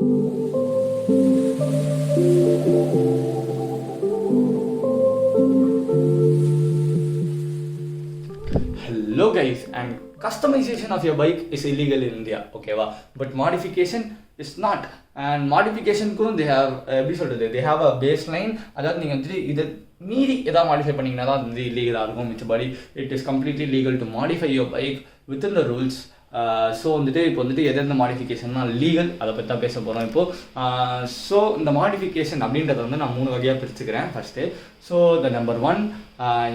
Hello guys, and customization of your bike is illegal in India, okay va? But modification is not. And modification they have they have a baseline. அதாவது நீங்கள் வந்து இதை மீறி எதாவது modify பண்ணிங்கன்னா தான் வந்து இல்லீகலாக இருக்கும். மிச்சபடி it is completely legal to modify your bike within the rules. So வந்துட்டு இப்போ வந்துட்டு எந்தெந்த மாடிஃபிகேஷன்னா லீகல், அதை பற்றி தான் பேச போகிறோம் இப்போது. ஸோ இந்த மாடிஃபிகேஷன் அப்படின்றத வந்து நான் 3 வகையாக பிரிச்சுக்கிறேன். ஃபஸ்ட்டு ஸோ த நம்பர் 1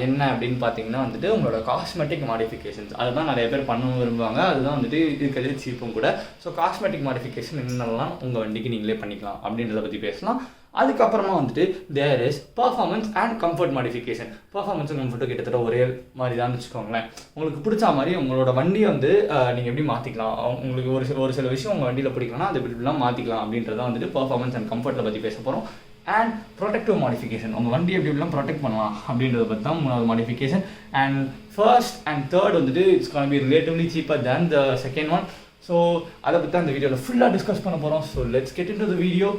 என்ன அப்படின்னு பார்த்தீங்கன்னா வந்துட்டு உங்களோட காஸ்மெட்டிக் மாடிஃபிகேஷன்ஸ். அதுதான் நிறைய பேர் பண்ண விரும்புவாங்க. அதுதான் வந்துட்டு இருக்கிறது சீப்பும் கூட. ஸோ காஸ்மெட்டிக் மாடிஃபிகேஷன் என்னென்னலாம் உங்கள் வண்டிக்கு நீங்களே பண்ணிக்கலாம் அப்படின்றத பற்றி பேசலாம். அதுக்கப்புறமா வந்துட்டு there is performance and comfort modification. பர்ஃபார்மன்ஸும் கம்ஃபர்ட்டும் கிட்டத்தட்ட ஒரே மாதிரி தான் வச்சுக்கோங்களேன். உங்களுக்கு பிடிச்ச மாதிரி உங்களோட வண்டியை வந்து நீங்கள் எப்படி மாற்றிக்கலாம், உங்களுக்கு ஒரு சில விஷயம் உங்கள் வண்டியில் பிடிக்கலன்னா அது இப்படிலாம் மாற்றிக்கலாம் அப்படின்றதான் வந்துட்டு பர்ஃபார்மன்ஸ் அண்ட் கம்ஃபர்ட்டை பற்றி பேச போகிறோம். அண்ட் ப்ரொடெக்டிவ் மாடிஃபிகேஷன், உங்கள் வண்டி எப்படிலாம் ப்ரொடெக்ட் பண்ணலாம் அப்படின்றத பற்றி தான் 3வது modification. And first and third வந்துட்டு it's can be relatively cheaper than the second one. So அதை பற்றி தான் இந்த வீடியோவில் ஃபுல்லாக டிஸ்கஸ் பண்ண போகிறோம். So let's get into the video.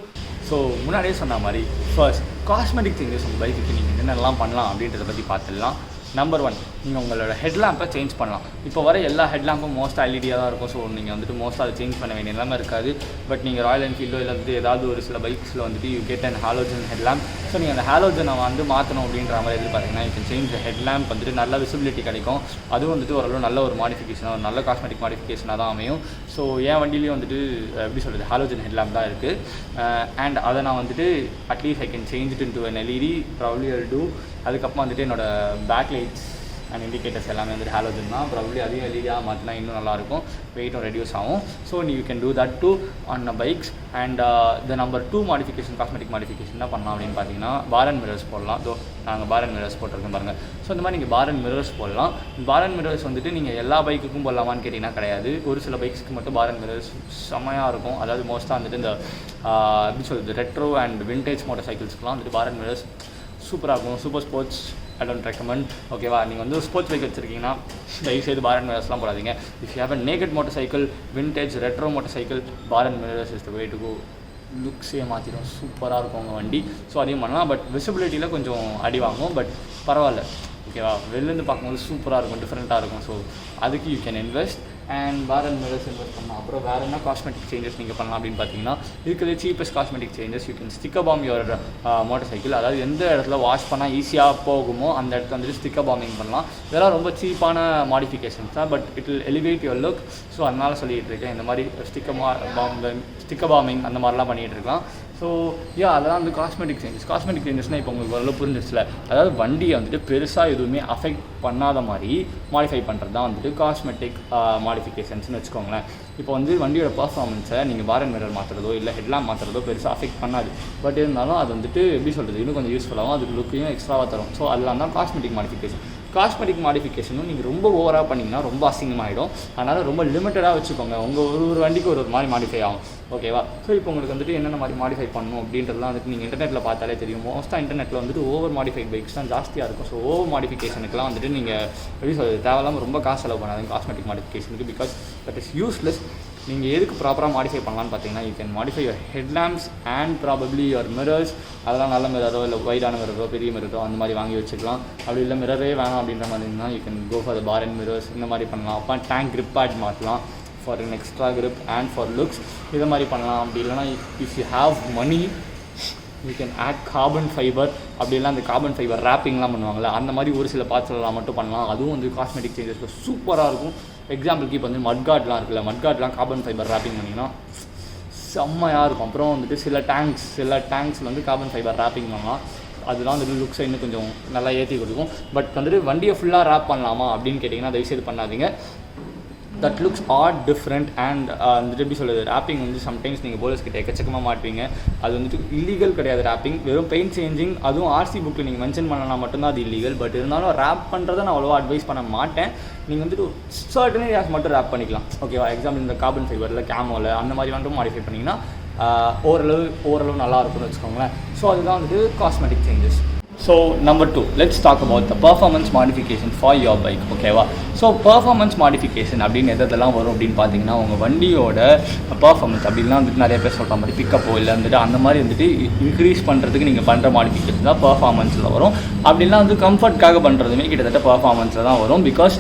So முன்னாடியே சொன்ன மாதிரி ஃபர்ஸ்ட் காஸ்மெட்டிக் சேஞ்சஸ் உங்கள் பைக்குக்கு நீங்கள் என்னென்னலாம் பண்ணலாம் அப்படின்றத பற்றி பார்த்துடலாம். நம்பர் 1, நீங்கள் உங்களோட ஹெட்லாம்பை சேஞ்ச் பண்ணலாம். இப்போ வர எல்லா ஹெட்லாம்பும் மோஸ்ட்டாக எல்இடியாக தான் இருக்கும். ஸோ நீங்கள் வந்துட்டு மோஸ்ட்டாக அதை சேஞ்ச் பண்ண வேண்டிய நிலைமை இருக்காது. பட் நீங்கள் ராயல் என்ஃபீல்டோ இல்லை வந்து ஏதாவது ஒரு சில பைக்ஸில் வந்துட்டு you get and halogen headlamp. So நீங்கள் அந்த ஹாலோஜனை வந்து மாற்றணும் அப்படின்ற மாதிரி எதிர்பார்த்தீங்கன்னா யூ கேன் சேஞ்ச் ஹெட்லாம்ப் வந்துட்டு நல்ல விசிபிலிட்டி கிடைக்கும். அதுவும் வந்துட்டு ஓரளவு நல்ல ஒரு மாடிஃபிகேஷனாக, ஒரு நல்ல காஸ்மெட்டிக் மாடிஃபிகேஷனாக தான் அமையும். ஸோ என் வண்டியிலையும் வந்துட்டு எப்படி சொல்கிறது, ஹாலோஜன் ஹெட்லாம்ப் தான் இருக்குது. அண்ட் அதை நான் வந்துட்டு at least I can change it into an LED, probably I do. அதுக்கப்புறம் வந்துட்டு என்னோடய பேக் லைட்ஸ் அண்ட் இண்டிகேட்டர்ஸ் எல்லாமே வந்துட்டு ஹாலோஜன் தான். ப்ராபப்லி அதையும் எல்இடியாக மாற்றினா இன்னும் நல்லாயிருக்கும், வெயிட்டும் ரெடியூஸ் ஆகும். So you can do that to on the bikes. And the number 2 modification, cosmetic modification என்ன பண்ணலாம் அப்படின்னு பார்த்தீங்கன்னா பார் அண்ட் மிரர்ஸ் போடலாம். நாங்கள் பார் அண்ட் மிரர்ஸ் போட்டிருக்கோம் பாருங்கள். ஸோ இந்த மாதிரி நீங்கள் பார் அண்ட் மிரர்ஸ் போடலாம். பார் அண்ட் மிரர்ஸ் வந்துட்டு நீங்கள் எல்லா பைக்குக்கும் போடலாமான்னு கேட்டிங்கன்னா கிடையாது. ஒரு சில பைக்ஸ்க்கு மட்டும் பார் அண்ட் மிரர்ஸ் செம்மையாக இருக்கும். அதாவது மோஸ்ட்டாக வந்துட்டு இந்த எப்படி சொல்கிறது, ரெட்ரோ அண்ட் விண்டேஜ் மோட்டர் சைக்கிள்ஸ்க்குலாம் வந்துட்டு பார் அண்ட் மிரர்ஸ் சூப்பராக இருக்கும். Super sports I don't recommend, ஓகேவா? நீங்கள் வந்து ஸ்போர்ட்ஸ் பைக் வச்சுருக்கீங்கன்னா தயவுசெய்து பார் அண்ட் மிரர்ஸ்லாம் போடாதீங்க. If you have a naked motorcycle, vintage retro motorcycle, bar and mirrors is the way to go. லுக்ஸே மாற்றிடும், சூப்பராக இருக்கும் உங்கள் வண்டி. ஸோ அதையும் பண்ணலாம். பட் விசிபிலிட்டியில் கொஞ்சம் அடி வாங்கும், பட் பரவாயில்ல, ஓகேவா? வெளிலேருந்து பார்க்கும்போது சூப்பராக இருக்கும், டிஃப்ரெண்ட்டாக இருக்கும். ஸோ அதுக்கு you can invest. And bar and mirrors invest பண்ணலாம். அப்புறம் வேறு என்ன காஸ்மெட்டிக் சேஞ்சஸ் நீங்கள் பண்ணலாம் அப்படின்னு பார்த்தீங்கன்னா, இருக்கிறது cheapest cosmetic changes you can sticker bomb your motor cycle. அதாவது எந்த இடத்துல வாஷ் பண்ணால் ஈஸியாக போகுமோ அந்த இடத்துல வந்துட்டு ஸ்டிக்கர் பாமிங் பண்ணலாம். இதெல்லாம் ரொம்ப சீப்பான மாடிஃபிகேஷன்ஸ் தான், but it will elevate your look. So அதனால் சொல்லிகிட்டு இருக்கேன், இந்த மாதிரி ஸ்டிக்கர் பாமிங் அந்த மாதிரிலாம் பண்ணிகிட்டு இருக்கலாம். ஸோ அதெல்லாம் வந்து காஸ்மெட்டிக் சேஞ்சஸ்னால் இப்போ உங்களுக்கு ஓரளவு புரிஞ்சிச்சுல. அதாவது வண்டியை வந்துட்டு பெருசாக எதுவுமே அஃபெக்ட் பண்ணாத மாதிரி மாடிஃபை பண்ணுறது தான் வந்துட்டு காஸ்மெட்டிக் மாடிஃபிகேஷன்ஸ்னு வச்சுக்கோங்களேன். இப்போ வந்து வண்டியோட பர்ஃபார்மன்ஸை நீங்கள் பார் அண்ட் மிரர் மாற்றுறதோ இல்லை ஹெட்லாம்ப் மாற்றுறதோ பெருசாக அஃபெக்ட் பண்ணாது. பட் இருந்தாலும் அது வந்துட்டு எப்படி சொல்கிறது, இன்னும் கொஞ்சம் யூஸ்ஃபுல்லாகவும் அதுக்கு லுக்கையும் எக்ஸ்ட்ராவாக தரும். ஸோ அதெல்லாம் தான் காஸ்மெட்டிக் மாடிஃபிகேஷன். காஸ்மெட்டிக் மாடிஃபிகேஷனும் நீங்கள் ரொம்ப ஓவராக பண்ணிங்கன்னா ரொம்ப அசிங்கமாகிடும். அதனால் ரொம்ப லிமிட்டடாக வச்சுக்கோங்க. உங்கள் ஒரு வண்டிக்கு ஒரு மாதிரி மாடிஃபை ஆகும், ஓகேவா? ஸோ இப்போ உங்களுக்கு வந்துட்டு என்னென்ன மாதிரி மாடிஃபை பண்ணணும் அப்படின்றதுலாம் வந்துட்டு நீங்கள் இன்டர்நெட்டில் பார்த்தாலே தெரியும். மோஸ்ட்டாக இன்டர்நெட்டில் வந்துட்டு ஓவர் மாடிஃபைட் பைக்ஸ் தான் ஜாஸ்தியாக இருக்கும். ஸோ ஓவர் மாடிஃபிகேஷனுக்குலாம் வந்துட்டு நீங்கள் எப்படி சொல்கிறது, தேவையில்லாமல் ரொம்ப காசு செலவு பண்ணாதீங்க காஸ்மெட்டிக் மாடிஃபிகேஷனுக்கு. Because that is useless. நீங்கள் எதுக்கு ப்ராப்பராக மாடிஃபை பண்ணலான்னு பார்த்தீங்கன்னா, you can modify your headlamps and probably your mirrors. அதெல்லாம் நல்ல மிரரோ இல்லை வைடான மிரரோ பெரிய மிரரோ அந்த மாதிரி வாங்கி வச்சுக்கலாம். அப்படி இல்லை மிரரே வேணாம் அப்படின்ற மாதிரி இருந்தால் you can go for the bar and mirrors. இந்த மாதிரி பண்ணலாம். அப்போ டேங்க் கிரிப் பேட் மாற்றலாம் for an extra grip and for looks. இதை மாதிரி பண்ணலாம். அப்படி இல்லைனா if you have money you can add carbon fibre. அப்படி இல்லை அந்த கார்பன் ஃபைபர் ரேப்பிங்லாம் பண்ணுவாங்கள்ல, அந்த மாதிரி ஒரு சில பார்ட்ஸ்லாம் மட்டும் பண்ணலாம். அதுவும் வந்து காஸ்மெட்டிக் சேஞ்சஸில் சூப்பராக இருக்கும். எக்ஸாம்பிளுக்கு இப்போ வந்து மட்கார்ட்லாம் இருக்குல்ல, மட்கார்ட்லாம் கார்பன் ஃபைபர் ரேப்பிங் பண்ணிங்கன்னா செம்மையாக இருக்கும். அப்புறம் வந்துட்டு சில டேங்க்ஸில் வந்து கார்பன் ஃபைபர் ரேப்பிங் பண்ணலாம். அதுதான் வந்துட்டு லுக்ஸை இன்னும் கொஞ்சம் நல்லா ஏற்றி கொடுக்கும். பட் வந்துட்டு வண்டியை ஃபுல்லாக ரேப் பண்ணலாமா அப்படின்னு கேட்டிங்கன்னா தயவுசெய்து பண்ணாதீங்க. That looks odd different. And வந்துட்டு எப்படி சொல்கிறது, ரேப்பிங் வந்து சம்டைம்ஸ் நீங்கள் போலீஸ் கிட்ட எக்கச்சக்கமாக மாட்டுவீங்க. அது வந்துட்டு இல்லீகல் கிடையாது ரேப்பிங், வெறும் பெயிண்ட் சேஞ்சிங். அதுவும் ஆர்சி புக்கில் நீங்கள் மென்ஷன் பண்ணலாம் மட்டும்தான் அது இல்லீகல். பட் இருந்தாலும் ரேப் பண்ணுறதை நான் அவ்வளோவா அட்வைஸ் பண்ண மாட்டேன். நீங்கள் வந்துட்டு சர்டன் ஏரியாஸ் மட்டும் ரேப் பண்ணிக்கலாம், ஓகேவா? எக்ஸாம்பிள் இந்த கார்பன் ஃபைபரில் கேமோவில் அந்த மாதிரி வந்துட்டு மாடிஃபை பண்ணிங்கன்னா ஓரளவு நல்லா இருக்கும்னு வச்சுக்கோங்களேன். ஸோ அதுதான் வந்துட்டு cosmetic changes. So number 2, let's talk about the performance modification for your bike. ஓகேவா? ஸோ பர்ஃபார்மன்ஸ் மாடிஃபிகேஷன் அப்படின்னு எதெல்லாம் வரும் அப்படின்னு பார்த்தீங்கன்னா, உங்கள் வண்டியோட பர்ஃபார்மன்ஸ் அப்படின்னா வந்துட்டு நிறைய பேர் சொல்கிற மாதிரி பிக்கப்போ இல்லை வந்துட்டு அந்த மாதிரி வந்துட்டு இன்க்ரீஸ் பண்ணுறதுக்கு நீங்கள் பண்ணுற மாடிஃபிகேஷன் தான் பர்ஃபார்மன்ஸில் வரும். அப்படின்னா வந்து கம்ஃபர்ட்காக பண்ணுறதுமே கிட்டத்தட்ட பர்ஃபார்மன்ஸில் தான் வரும். பிகாஸ்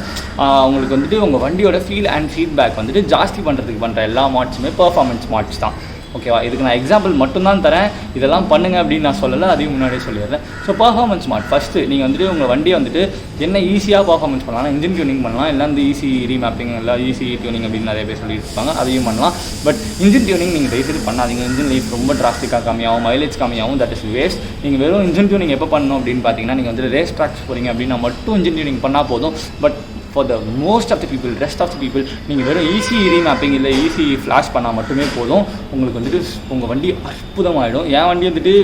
உங்களுக்கு வந்துட்டு உங்கள் வண்டியோட ஃபீல் அண்ட் ஃபீட்பேக் வந்துட்டு ஜாஸ்தி பண்ணுறதுக்கு பண்ணுற எல்லா மாட்ஸுமே பர்ஃபார்மன்ஸ் மாட்ஸ் தான். ஓகேவா? இதுக்கு நான் எக்ஸாம்பிள் மட்டும்தான் தரேன், இதெல்லாம் பண்ணுங்க அப்படின்னு நான் சொல்லலை, அதையும் முன்னாடியே சொல்லிடுறேன். ஸோ பர்ஃபார்மன்ஸ் மாட் ஃபஸ்ட்டு நீங்கள் வந்துட்டு உங்கள் வண்டியை வந்துட்டு என்ன ஈஸியாக பர்ஃபார்மன்ஸ் பண்ணலாம், இன்ஜின் டியூனிங் பண்ணலாம், இல்லை வந்து ஈஸி ரீமேப்பிங் இல்லை ஈஸி டியூனிங் அப்படின்னு நிறைய பேர் சொல்லிட்டு இருப்பாங்க, அதையும் பண்ணலாம். பட் இன்ஜின் டியூனிங் நீங்கள் தயவுசெய்து பண்ணாதீங்க. இன்ஜின் லைஃப் ரொம்ப டிராஸ்டிக்காக கம்மியாகும், மைலேஜ் கம்மியாகும், தட் இஸ் வேஸ்ட். நீங்கள் வெறும் இன்ஜின் டியூனிங் எப்போ பண்ணணும் அப்படின்னு பார்த்தீங்கன்னா, நீங்கள் வந்து ரேஸ் ட்ராக்ஸ் போகிறீங்க அப்படின்னா மட்டும் இன்ஜின் டியூனிங் பண்ணால் போதும். But for the most of the people, rest of the people, நீங்கள் வெறும் ஈஸி ரீமேப்பிங் இல்லை ஈஸி ஃப்ளாஷ் பண்ணால் மட்டுமே போதும். உங்களுக்கு வந்துட்டு உங்கள் வண்டி அற்புதமாகிடும். என் வண்டி வந்துட்டு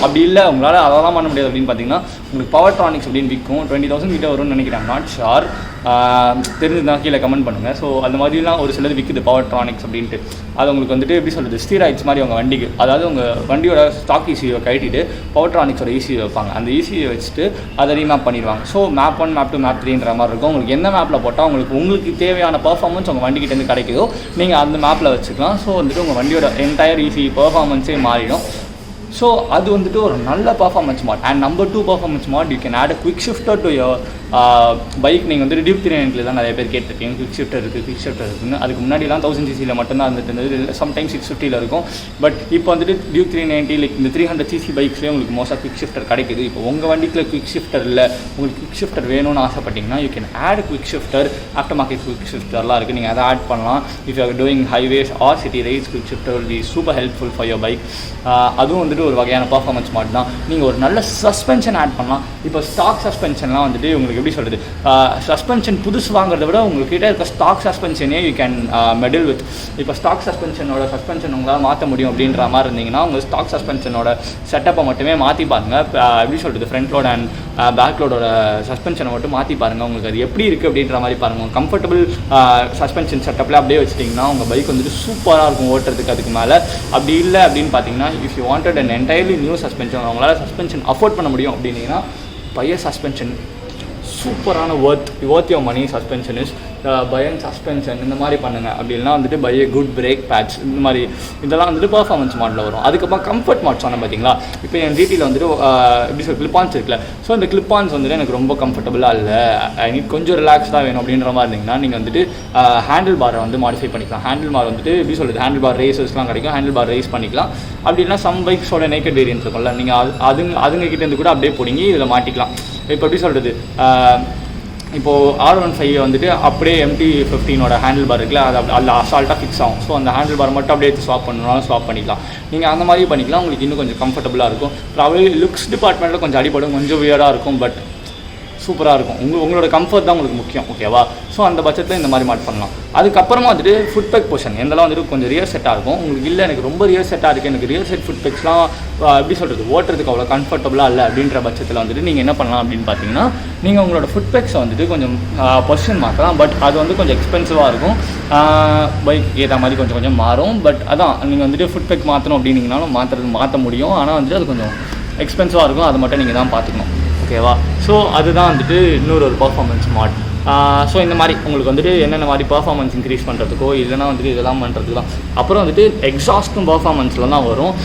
அப்படி இல்லை, உங்களால் அதெல்லாம் பண்ண முடியாது அப்படின்னு பார்த்தீங்கன்னா, உங்களுக்கு பவர் ட்ரானிக்ஸ் அப்படின்னு விற்கும். 20,000 கிட்ட வரும்னு நினைக்கிறேன், நாட் ஷார். தெரிஞ்சுதான் கீழே கமெண்ட் பண்ணுங்கள். ஸோ அந்த மாதிரிலாம் ஒரு சிலது விற்குது பவர் ட்ரானிக்ஸ் அப்படின்ட்டு. அது உங்களுக்கு வந்துட்டு எப்படி சொல்கிறது, ஸ்டீராய்ட்ஸ் மாதிரி உங்கள் வண்டிக்கு, அதாவது உங்கள் வண்டியோட ஸ்டாக் ஈஸியை கட்டிட்டு பவர் ட்ரானிக்ஸோட ஈஸியை வைப்பாங்க. அந்த ஈஸியை வச்சுட்டு அதை ரீமேப் பண்ணிடுவாங்க. ஸோ மேப் 1, மேப் 2, மேப் 3ன்ற மாதிரி இருக்கும். உங்களுக்கு எந்த மேப்பில் போட்டால் உங்களுக்கு தேவையான பர்ஃபார்மன்ஸ் உங்கள் வண்டிக்கிட்டேருந்து கிடைக்குதோ நீங்கள் அந்த மேப்பில் வச்சுக்கலாம். ஸோ வந்துட்டு உங்கள் வண்டியோட என்டையர் ஈஸி பர்ஃபார்மன்ஸே மாறிடும். ஸோ அது வந்துட்டு ஒரு நல்ல performance mod. And number 2 performance mod, you can add a quick shifter to your bike. நீங்கள் வந்துட்டு டியூப் 390 தான் நிறைய பேர் கேட்டிருக்கீங்க, குவிக் ஷிஃப்டர் இருக்குன்னு. அதுக்கு முன்னாடிலாம் 1000cc மட்டும்தான் இருந்துட்டு சம்டைம்ஸ் 650 இருக்கும். பட் இப்போ வந்துட்டு டியூப் 390 லைக் இந்த 300cc பைக்ஸ்லேயே உங்களுக்கு மோஸ்ட்டாக குவிக் ஷிஃப்டர் கிடைக்குது. இப்போ உங்கள் வண்டிக்கில் குவிக் ஷிஃப்டர் இல்லை, உங்களுக்கு குவிக் ஷிஃப்டர் வேணும்னு ஆசைப்பட்டீங்கன்னா you can add quick shifter. Aftermarket quick ஷிஃப்டர்லாம் இருக்குது, நீங்கள் அதை ஆட் பண்ணலாம். If you are doing highways or city rides, quick shifter will be super helpful for your bike. அதுவும் வந்துட்டு ஒரு வகையான பர்ஃபார்மன்ஸ் மாட் தான். நீங்கள் ஒரு நல்ல சஸ்பென்ஷன் ஆட் பண்ணலாம். இப்போ ஸ்டாக் சஸ்பென்ஷன்லாம் வந்துட்டு உங்களுக்கு எப்படி சொல்கிறது, சஸ்பென்ஷன் புதுசு வாங்குறத விட உங்கள்கிட்ட இருக்க ஸ்டாக் சஸ்பென்ஷனே யூ கேன் மெடில் வித். இப்போ ஸ்டாக் சஸ்பென்ஷன் உங்களால் மாற்ற முடியும் அப்படின்ற மாதிரி இருந்தீங்கன்னா உங்கள் ஸ்டாக் சஸ்பென்ஷனோட செட்டப்பை மட்டுமே மாற்றி பாருங்கள். எப்படி சொல்கிறது, ஃப்ரண்ட் லோட் அண்ட் பேக் லோடோட சஸ்பென்ஷனை மட்டும் மாற்றி பாருங்கள். உங்களுக்கு அது எப்படி இருக்குது அப்படின்ற மாதிரி பாருங்கள். கம்ஃபர்டபுள் சஸ்பென்ஷன் செட்டப்பில் அப்படியே வச்சுட்டிங்கன்னா உங்கள் பைக் வந்துட்டு சூப்பராக இருக்கும் ஓட்டுறதுக்கு. அதுக்கு மேலே அப்படி இல்லை அப்படின்னு பார்த்தீங்கன்னா, if you wanted and entirely new suspension, உங்களால் சஸ்பென்ஷன் அஃபோர்ட் பண்ண முடியும் அப்படின்னீங்கன்னா பைய சஸ்பென்ஷன் சூப்பரான worth your money suspension is பயன் சஸ்பென்ஷன். இந்த மாதிரி பண்ணுங்கள். அப்படி இல்லைனா வந்துட்டு buy a good brake pads, இந்த மாதிரி இதெல்லாம் வந்துட்டு பர்ஃபார்மன்ஸ் மாடலில் வரும். அதுக்கப்புறம் கம்ஃபர்ட் மாட் சொன்னேன் பார்த்தீங்களா. இப்போ என் ஜிடியில் வந்துட்டு எப்படி சொல்ல கிளிப்பான்ஸ் இருக்குல்ல. ஸோ இந்த கிளிப்பான்ஸ் வந்துட்டு எனக்கு ரொம்ப கம்ஃபர்டபுளாக இல்லை, எனக்கு கொஞ்சம் ரிலாக்ஸ்டாக வேணும் அப்படின்ற மாதிரி இருந்தீங்கன்னா நீங்கள் வந்துட்டு ஹேண்டில் பாரை வந்து மாடிஃபை பண்ணிக்கலாம். ஹேண்டில் பார் வந்துட்டு எப்படி சொல்கிறது, ஹேண்டில் பார் ரேசஸ்லாம் கிடைக்கும், ஹேண்டில் பார் ரேஸ் பண்ணிக்கலாம். அப்படின்னா சம் பைக்ஸோட நேக்கட் வேரியன்ஸ் இருக்கும்ல, நீங்கள் அதுங்கக்கிட்டேருந்து கூட அப்படியே பிடிங்கி இதில் மாட்டிக்கலாம். இப்போ எப்படி சொல்கிறது, இப்போது R15 வந்துட்டு அப்படியே MT-15ஓட ஹேண்டில் பார் இருக்குல்ல, அது அதில் அசால்ட்டாக ஃபிக்ஸ் ஆகும். ஸோ அந்த ஹேண்டில் பார் மட்டும் அப்படியே ஸ்வாப் பண்ணணும்னாலும் ஸ்வாப் பண்ணிக்கலாம். நீங்கள் அந்த மாதிரி பண்ணிக்கலாம், உங்களுக்கு இன்னும் கொஞ்சம் கம்ஃபர்டபுளாக இருக்கும். ப்ராபப்லி லுக்ஸ் டிபார்ட்மெண்ட்டில் கொஞ்சம் அடிபடும், கொஞ்சம் வியர்டாக இருக்கும், பட் சூப்பராக இருக்கும். உங்களோட கம்ஃபர்ட் தான் உங்களுக்கு முக்கியம். ஓகேவா? ஸோ அந்த பட்சத்தில் இந்த மாதிரி மாட் பண்ணலாம். அதுக்கப்புறமா வந்துட்டு ஃபுட் பேக் போர்ஷன் எந்தெல்லாம் வந்துட்டு கொஞ்சம் ரியர் செட்டாக இருக்கும். உங்களுக்கு இல்லை எனக்கு ரொம்ப ரியர் செட்டாக இருக்குது, எனக்கு ரியர் செட் ஃபுட் பேக்ஸ்லாம் எப்படி சொல்கிறது ஓட்டுறதுக்கு அவ்வளோ கம்ஃபர்டபுளாக இல்லை அப்படின்ற பட்சத்தில் வந்துட்டு நீங்கள் என்ன பண்ணலாம் அப்படின்னு பார்த்தீங்கன்னா, நீங்கள் உங்களோட ஃபுட் பேக்ஸை வந்துட்டு கொஞ்சம் பொசிஷன் மாற்றலாம். பட் அது வந்து கொஞ்சம் எக்ஸ்பென்சிவாக இருக்கும், பைக் ஏற்ற மாதிரி கொஞ்சம் கொஞ்சம் மாறும். பட் அதான் நீங்கள் வந்துட்டு ஃபுட் பேக் மாற்றணும் அப்படின்னீங்கனாலும் மாற்ற முடியும். ஆனால் வந்துட்டு அது கொஞ்சம் எக்ஸ்பென்சிவாக இருக்கும், அதை மட்டும் நீங்கள் தான் பார்த்துக்கணும். ஓகேவா? ஸோ அதுதான் வந்துட்டு இன்னொரு பர்ஃபார்மன்ஸ் மாட். ஸோ இந்த மாதிரி உங்களுக்கு வந்துட்டு என்னென்ன மாதிரி பர்ஃபார்மன்ஸ் இன்க்ரீஸ் பண்ணுறதுக்கோ இல்லைனா வந்துட்டு இதெல்லாம் பண்ணுறதுக்கு தான். அப்புறம் வந்துட்டு எக்ஸாஸ்ட்டும் பர்ஃபார்மன்ஸில் தான் வரும்.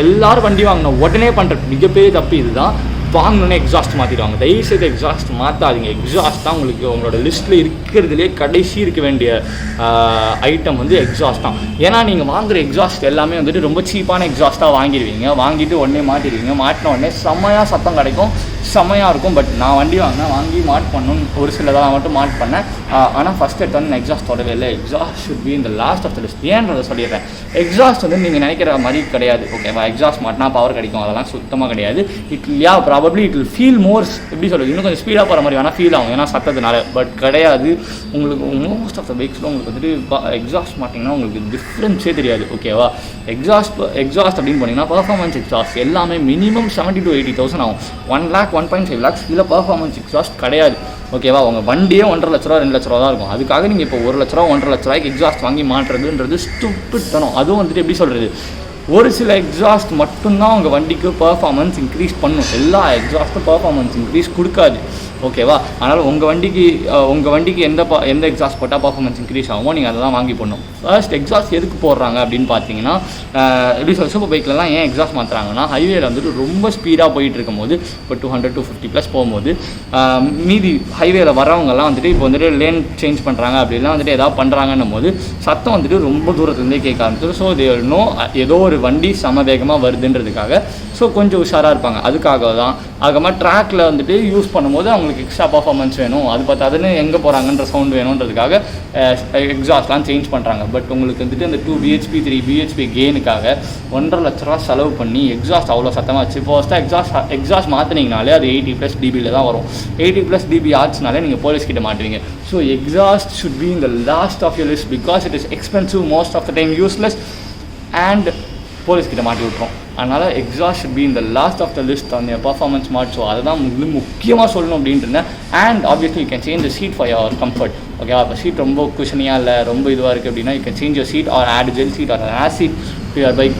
எல்லோரும் வண்டி வாங்கின உடனே பண்ணுற மிகப்பெரிய தப்பு இதுதான். வாங்கணுன்னே எக்ஸாஸ்ட் மாற்றிடுவாங்க. தயவுசெய்து எக்ஸாஸ்ட் மாற்றாதீங்க. எக்ஸாஸ்ட் தான் உங்களுக்கு உங்களோட லிஸ்ட்டில் இருக்கிறதுலே கடைசி இருக்க வேண்டிய ஐட்டம் வந்து எக்ஸாஸ்ட் தான். ஏன்னா நீங்கள் வாங்குகிற எக்ஸாஸ்ட் எல்லாமே வந்துட்டு ரொம்ப சீப்பான எக்ஸாஸ்ட்டாக வாங்கிடுவீங்க. வாங்கிட்டு உடனே மாட்டிடுவீங்க. மாட்டின உடனே செம்மையாக சத்தம் கிடைக்கும், செம்மையாக இருக்கும். பட் நான் வண்டி வாங்கி மாட் பண்ணணும்னு ஒரு சிலதாக மட்டும் மாட் பண்ணேன். ஆனால் ஃபஸ்ட் எடுத்தோன்னு எக்ஸாஸ்ட் தொடவே இல்லை. எக்ஸாஸ்ட் ஷுட் பி இந்த லாஸ்ட் ஆஃப் த லிஸ்ட். ஏன்றதை சொல்லிடுறேன். எக்ஸாஸ்ட் வந்து நீங்கள் நினைக்கிற மாதிரி கிடையாது. ஓகேவா? எக்ஸாஸ்ட் மாட்டினா பவர் கிடைக்கும், அதெல்லாம் சுத்தமாக கிடையாது. Probably it will feel more எப்படி சொல்கிறது, இன்னும் கொஞ்சம் ஸ்பீடாக போகிற மாதிரி வேணால் ஃபீல் ஆகும் ஏன்னா சத்தத்தினால. பட் கிடையாது. உங்களுக்கு மோஸ்ட் ஆஃப் த பைக்ஸில் உங்களுக்கு வந்துட்டு எக்ஸாஸ்ட் மாட்டிங்கன்னா உங்களுக்கு டிஃப்ரென்ஸே தெரியாது. ஓகேவா? எக்ஸாஸ்ட் அப்படின்னு போனீங்கன்னா பர்ஃபார்மன்ஸ் எக்ஸாஸ்ட் எல்லாமே மினிமம் 70,000 to 80,000 ஆகும். 1 lakh 1.5 lakhs இதில் பர்ஃபார்மன்ஸ் எக்ஸாஸ்ட் கிடையாது. ஓகேவா? உங்கள் வண்டியே 1.5 லட்ச ரூபா 2 லட்ச ரூபா தான் இருக்கும். அதுக்காக நீங்கள் இப்போ 1 லட்ச ரூபா 1.5 லட்ச ரூபாய்க்கு எக்ஸாஸ்ட் வாங்கி மாட்டுறதுன்றது ஸ்டூபிட் தனம். அதுவும் வந்துட்டு எப்படி சொல்கிறது, ஒரு சில எக்ஸாஸ்ட் மட்டும்தான் உங்கள் வண்டிக்கு பர்ஃபார்மன்ஸ் இன்க்ரீஸ் பண்ணும். எல்லா எக்ஸாஸ்ட்டும் பர்ஃபார்மன்ஸ் இன்க்ரீஸ் கொடுக்காது, ஓகேவா? அதனால் உங்கள் வண்டிக்கு எந்த எக்ஸாஸ்ட் போட்டால் பர்ஃபார்மன்ஸ் இன்க்ரீஸ் ஆகுமோ நீங்கள் அதை தான் வாங்கி போடணும். ஃபர்ஸ்ட் எக்ஸாஸ்ட் எதுக்கு போடுறாங்க அப்படின்னு பார்த்தீங்கன்னா, எப்படி சூப்பர் பைக்லலாம் ஏன் எக்ஸாஸ்ட் மாற்றுறாங்கன்னா, ஹைவேல வந்துட்டு ரொம்ப ஸ்பீடாக போயிட்டு இருக்கும்போது, இப்போ 200-250+ போகும்போது மீதி ஹைவேல வரவங்கலாம் வந்துட்டு இப்போ வந்துட்டு லேன் சேஞ்ச் பண்ணுறாங்க அப்படிலாம் வந்துட்டு எதாவது பண்ணுறாங்கன்னும் போது சத்தம் வந்துட்டு ரொம்ப தூரத்துலேருந்தே கேட்க ஆரம்பிச்சிடும். ஸோ தே நோ ஏதோ ஒரு வண்டி சம வேகமாக வருதுன்றதுக்காக ஸோ கொஞ்சம் உஷாராக இருப்பாங்க. அதுக்காக தான் அதுக்கப்புறமா ட்ராக்கில் வந்துட்டு யூஸ் பண்ணும்போது அவங்களுக்கு எக்ஸ்ட்ரா பர்ஃபார்மன்ஸ் வேணும், அது பார்த்தாதுன்னு எங்கே போகிறாங்கன்ற சவுண்ட் வேணுன்றதுக்காக எக்ஸாஸ்ட்லாம் சேஞ்ச் பண்ணுறாங்க. பட் உங்களுக்கு வந்துட்டு அந்த 2 BHP 3 BHP கெயினுக்காக 1.5 லட்ச ரூபா செலவு பண்ணி எக்ஸாஸ்ட் அவ்வளோ சத்தமாக வச்சு ஃபர்ஸ்ட்டாக எக்ஸாஸ்ட் மாற்றினீங்கனாலே அது 80+ dB தான் வரும். 80+ dB ஆச்சுனாலே நீங்கள் போலீஸ் கிட்ட மாட்டுவீங்க. So exhaust should be in the last of your list because it is expensive, most of the time useless and police கிட்ட மாட்டி விட்றோம். அதனால் எக்ஸாஸ்ட் ஷுட் பி இந்த லாஸ்ட் ஆஃப் த லிஸ்ட் அந்த பர்ஃபார்மன்ஸ் மாட். ஸோ அதை தான் முக்கியமாக சொல்லணும் அப்படின்ட்டு இருந்தேன். And obviously you can change the seat for your comfort, ஓகேவா? இப்போ சீட் ரொம்ப குஷனியாக இல்லை, ரொம்ப இதுவாக இருக்குது அப்படின்னா you can change your seat or add gel seat or ass seat to your bike.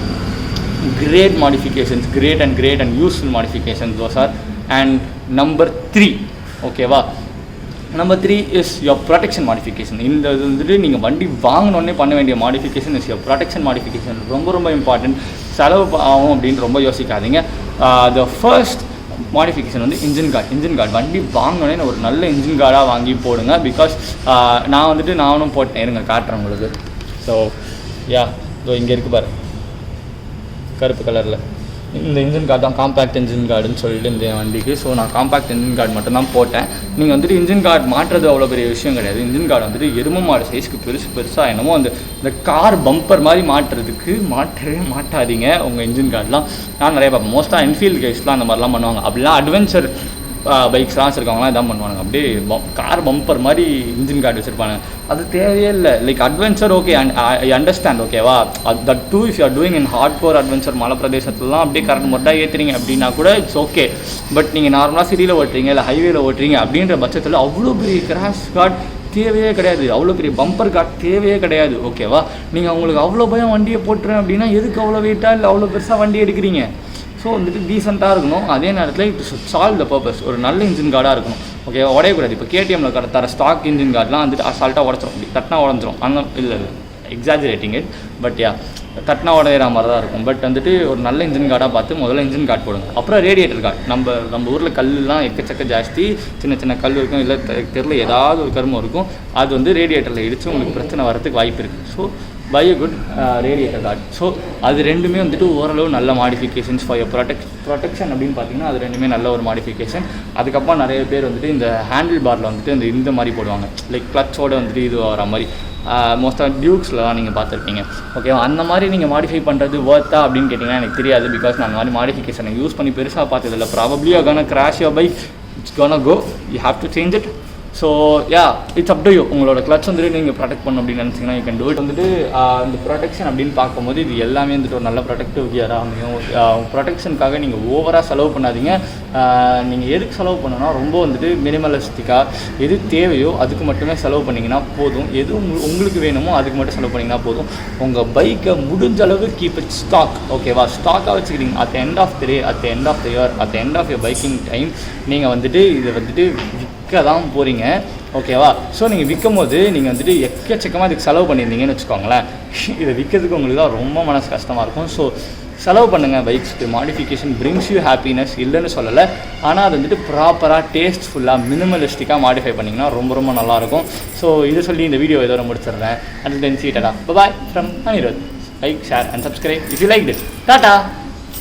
Great modifications, great and useful modifications those are. And number 3, ஓகேவா? Number 3 is your protection modification. இந்த வந்துட்டு நீங்கள் வண்டி வாங்கினோடனே பண்ண வேண்டிய modification is your protection modification. ரொம்ப important. செலவு ஆகும் அப்படின்னு ரொம்ப யோசிக்காதீங்க. த ஃபர்ஸ்ட் மாடிஃபிகேஷன் வந்து இன்ஜின் கார்டு. வண்டி வாங்கினோடனே ஒரு நல்ல இன்ஜின் கார்டாக வாங்கி போடுங்க. பிகாஸ் நானும் போட்டேன், இருங்க காட்டுறேன் உங்களுக்கு. ஸோ இதோ இங்கே இருக்குது பாரு, கருப்பு கலரில் இந்த இன்ஜின் கார்டு தான் காம்பேக்ட் இன்ஜின் கார்டுன்னு சொல்லிட்டு இந்த வண்டிக்கு. ஸோ நான் காம்பேக்ட் இன்ஜின் கார்டு மட்டும் தான் போட்டேன். நீங்கள் வந்துட்டு இன்ஜின் கார்டு மாட்டுறது அவ்வளோ பெரிய விஷயம் கிடையாது. இன்ஜின் கார்டு வந்துட்டு எருமை மாடு சைஸ்க்கு பெருசாக என்னமோ இந்த கார் பம்பர் மாதிரி மாட்டுறதுக்கு மாட்டாதீங்க உங்கள் இன்ஜின் கார்டெலாம். நான் நிறைய பார்ப்பேன், மோஸ்ட்டாக என்ஃபீல்டு கைஸ்லாம் அந்த மாதிரிலாம் பண்ணுவாங்க. அப்படிலாம் அட்வென்ச்சர் பைக்ஸ்லாம் வச்சுருக்கவங்களாம் இதான் பண்ணுவாங்க, அப்படியே கார் பம்பர் மாதிரி இன்ஜின் கார்டு வச்சுருப்பாங்க. அது தேவையே இல்லை. Like adventure okay, and I understand, ஓகேவா? That too if you are doing in hardcore adventure மலை பிரதேசத்துலாம் அப்படியே கரெக்ட் மொட்டாக ஏற்றுறீங்க அப்படின்னா கூட இட்ஸ் ஓகே. பட் நீங்கள் நார்மலாக சிட்டியில் ஓட்டுறீங்க இல்லை ஹைவேல ஓட்டுறீங்க அப்படின்ற பட்சத்தில் அவ்வளோ பெரிய கிராஷ் கார்டு தேவையே கிடையாது, அவ்வளோ பெரிய பம்பர் கார்டு தேவையே கிடையாது, ஓகேவா? நீங்கள் அவங்களுக்கு அவ்வளோ பயம் வண்டியை போட்டுறேன் அப்படின்னா எதுக்கு அவ்வளோ வெயிட்டாக இல்லை அவ்வளோ பெருசாக வண்டி எடுக்கிறீங்க? ஸோ வந்துட்டு டீசெண்டாக இருக்கணும். அதே நேரத்தில் it should solve the purpose. ஒரு நல்ல இன்ஜின் கார்டாக இருக்கணும், ஓகே? உடையக்கூடாது. இப்போ கேடிஎம்மில் தர ஸ்டாக் இன்ஜின் கார்டெலாம் வந்துட்டு அசால்ட்டாக உடச்சிரும், அப்படி தட்டினா உடஞ்சிரும். அந்த இல்லை எக்ஸாஜரேட்டிங் இட், பட் தட்டினா உடையிற மாதிரி தான் இருக்கும். பட் வந்துட்டு ஒரு நல்ல இன்ஜின் கார்டாக பார்த்து முதல்ல இன்ஜின் கார்டு போடுங்க. அப்புறம் ரேடியேட்டர் கார்டு. நம்ம ஊரில் கல்லாம் எக்கச்சக்க ஜாஸ்தி, சின்ன கல் இருக்கும், இல்லை தெருவில் ஏதாவது ஒரு கருமம் இருக்கும், அது வந்து ரேடியேட்டரில் இடித்து உங்களுக்கு பிரச்சனை வரதுக்கு வாய்ப்பு இருக்குது. So buy a good radiator guard. So அது ரெண்டுமே வந்துட்டு ஓரளவு நல்ல மாடிஃபிகேஷன்ஸ் ஃபார் யோர் ப்ரொடெக்ஷன் அப்படின்னு பார்த்தீங்கன்னா அது ரெண்டுமே நல்ல ஒரு மாடிஃபிகேஷன். அதுக்கப்புறம் நிறைய பேர் வந்துட்டு இந்த ஹேண்டில் பாரில் வந்துட்டு இந்த மாதிரி போடுவாங்க, லைக் கிளச்சோடு வந்துட்டு இது வர மாதிரி. மோஸ்ட்டாக டியூக்ஸ்லாம் நீங்கள் பார்த்துருப்பீங்க, ஓகேவா? அந்த மாதிரி நீங்கள் மாடிஃபை பண்ணுறது ஒர்த்தா அப்படின்னு கேட்டிங்கன்னா எனக்கு தெரியாது. பிகாஸ் நான் அந்த மாதிரி மாடிஃபிகேஷனை யூஸ் பண்ணி பெருசாக பார்த்ததில்லை. Probably you gonna crash your bike, it's gonna go, you have to change it. So it's up to you. உங்களோட கிளச் வந்துட்டு நீங்கள் ப்ரொடெக்ட் பண்ணணும் அப்படின்னு நினச்சிங்கன்னா யூ கேன் டூ இட். வந்துட்டு இந்த ப்ரொடெக்ஷன் அப்படின்னு பார்க்கும்போது இது எல்லாமே வந்துட்டு ஒரு நல்ல ப்ரொடெக்டிவ் கியராக அமையும். ப்ரொடெக்ஷனுக்காக நீங்கள் ஓவராக செலவு பண்ணாதீங்க. நீங்கள் எதுக்கு செலவு பண்ணணும்னா ரொம்ப வந்துட்டு மினிமலிஸ்டிக்காக எது தேவையோ அதுக்கு மட்டுமே செலவு பண்ணிங்கன்னா போதும். எது உங்களுக்கு வேணுமோ அதுக்கு மட்டும் செலவு பண்ணிங்கன்னா போதும். உங்கள் பைக்கை முடிஞ்ச அளவு கீப் இட் ஸ்டாக், ஓகேவா? ஸ்டாக்காக வச்சுக்கிறீங்க. At the end of the day, at the end of the year, at the end of your biking time நீங்கள் வந்துட்டு இதை வந்துட்டு விற்க தான் போகிறீங்க, ஓகேவா? ஸோ நீங்கள் விற்கும் போது நீங்கள் வந்துட்டு எக்கச்சக்கமாக இதுக்கு செலவு பண்ணியிருந்தீங்கன்னு வச்சுக்கோங்களேன், இதை விற்கிறதுக்கு உங்களுக்கு தான் ரொம்ப மனசு கஷ்டமாக இருக்கும். ஸோ செலவு பண்ணுங்கள் பைக்ஸ்க்கு. மாடிஃபிகேஷன் பிரிங்ஸ் யூ ஹாப்பினஸ், இல்லைன்னு சொல்லலை. ஆனால் அது வந்துட்டு ப்ராப்பராக டேஸ்ட்ஃபுல்லாக மினிமலிஸ்டிக்காக மாடிஃபை பண்ணிங்கன்னா ரொம்ப நல்லாயிருக்கும். ஸோ இது சொல்லி இந்த வீடியோ இதோட முடிச்சிடுறேன். அண்ட் தென் சீட்டடா bye from Anirudh. Like, share and subscribe if you like this. Tata.